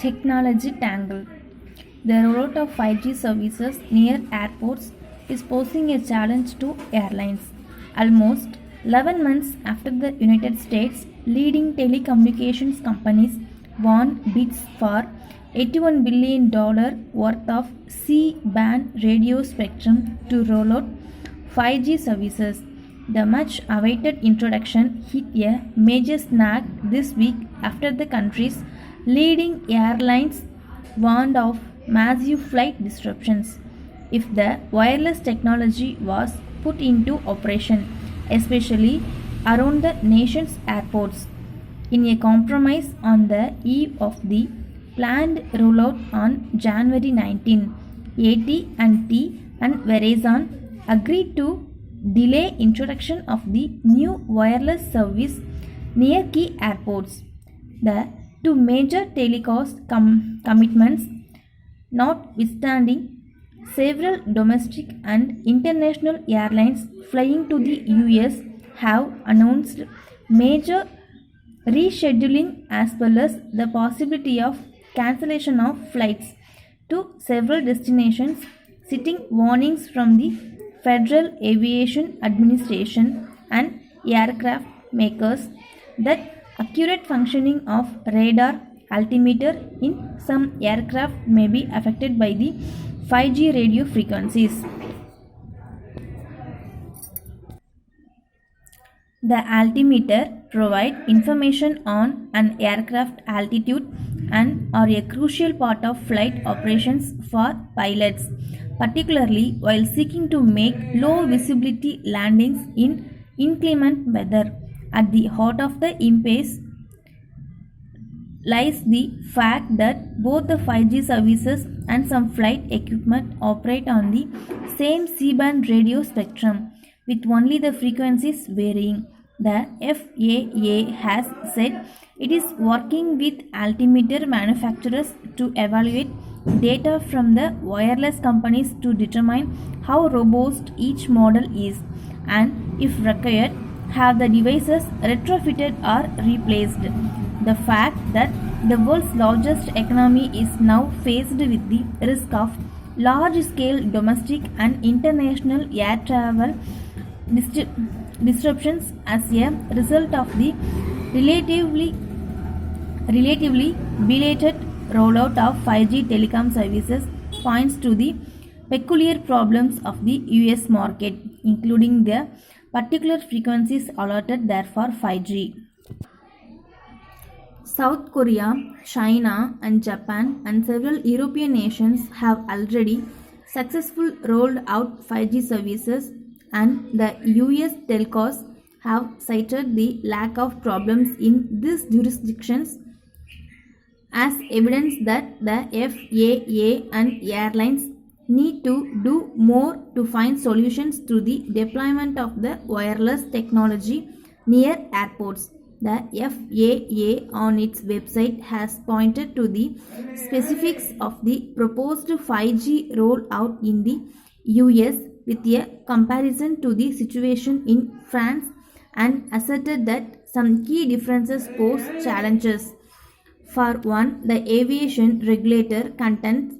Technology tangle. The rollout of 5G services near airports is posing a challenge to airlines. Almost 11 months after the United States, leading telecommunications companies won bids for $81 billion worth of C-band radio spectrum to roll out 5G services. The much awaited introduction hit a major snag this week after the country's leading airlines warned of massive flight disruptions if the wireless technology was put into operation, especially around the nation's airports. In a compromise on the eve of the planned rollout on January 19, AT&T and Verizon agreed to delay introduction of the new wireless service near key airports. The two major telecom commitments, notwithstanding, several domestic and international airlines flying to the US have announced major rescheduling as well as the possibility of cancellation of flights to several destinations, citing warnings from the Federal Aviation Administration and aircraft makers that accurate functioning of radar altimeter in some aircraft may be affected by the 5G radio frequencies. The altimeter provide information on an aircraft altitude and are a crucial part of flight operations for pilots, particularly while seeking to make low visibility landings in inclement weather. At the heart of the impasse lies the fact that both the 5G services and some flight equipment operate on the same C-band radio spectrum, with only the frequencies varying. The FAA has said it is working with altimeter manufacturers to evaluate data from the wireless companies to determine how robust each model is and, if required, have the devices retrofitted or replaced. The fact that the world's largest economy is now faced with the risk of large-scale domestic and international air travel disruptions as a result of the relatively belated rollout of 5G telecom services points to the peculiar problems of the US market, including the particular frequencies allotted there for 5G. South Korea, China, and Japan and several European nations have already successfully rolled out 5G services, and the US telcos have cited the lack of problems in these jurisdictions as evidence that the FAA and airlines need to do more to find solutions to the deployment of the wireless technology near airports. The FAA on its website has pointed to the specifics of the proposed 5G rollout in the US with a comparison to the situation in France and asserted that some key differences pose challenges. For one, the aviation regulator contends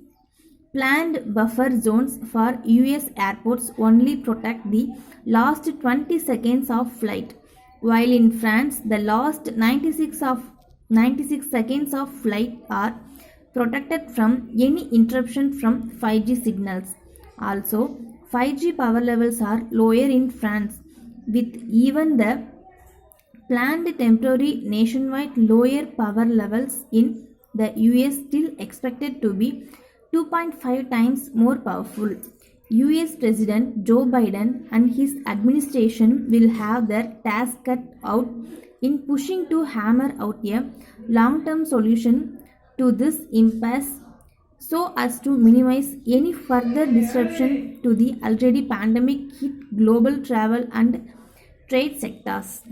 planned buffer zones for US airports only protect the last 20 seconds of flight, while in France the last 96 seconds of flight are protected from any interruption from 5G signals. Also, 5G power levels are lower in France, with even the planned temporary nationwide lower power levels in the US still expected to be 2.5 times more powerful. US President Joe Biden and his administration will have their task cut out in pushing to hammer out a long-term solution to this impasse so as to minimize any further disruption to the already pandemic hit global travel and trade sectors.